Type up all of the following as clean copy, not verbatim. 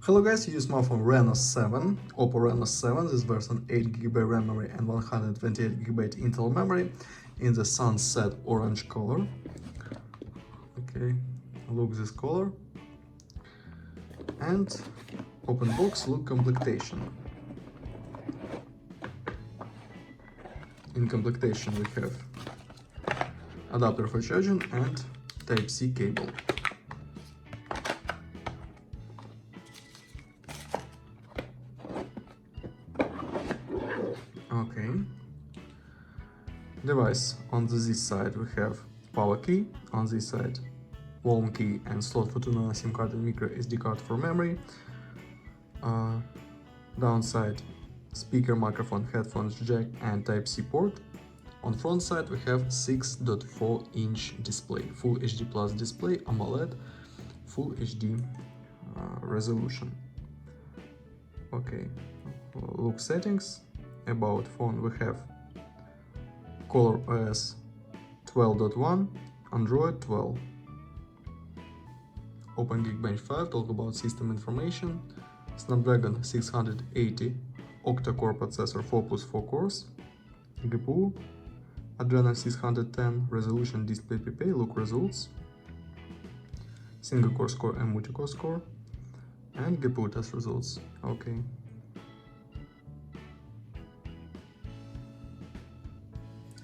Hello guys, you use smartphone Reno 7, Oppo Reno 7, this version 8GB RAM memory and 128GB internal memory in the sunset orange color. Okay, look this color. And open box, look complectation. In complectation we have adapter for charging and Type-C cable. Okay. Device. On this side we have power key, on this side volume key and slot for 2 nano SIM card and micro SD card for memory. Downside, speaker, microphone, headphones, jack and Type-C port. On front side we have 6.4-inch display, Full HD Plus display, AMOLED, Full HD resolution. Okay, look settings. About phone we have Color OS 12.1, Android 12. Open Geekbench 5, talk about system information. Snapdragon 680 octa-core processor, 4 plus 4 cores. GPU Adreno 610, resolution display PPA, look results. Single core score and multi-core score. And GPU test results. Okay.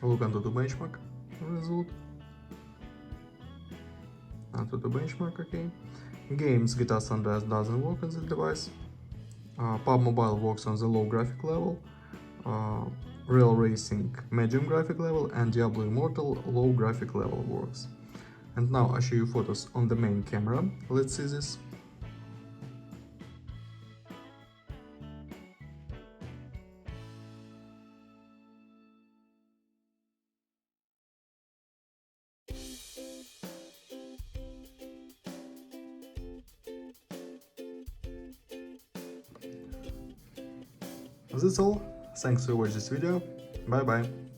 Look onto the benchmark result. Onto the benchmark, okay. Games GTA San Andreas doesn't work on this device. PUBG Mobile works on the low graphic level. Real Racing medium graphic level and Diablo Immortal low graphic level works. And now I show you photos on the main camera. Let's see this. That's all. Thanks for watching this video. Bye bye.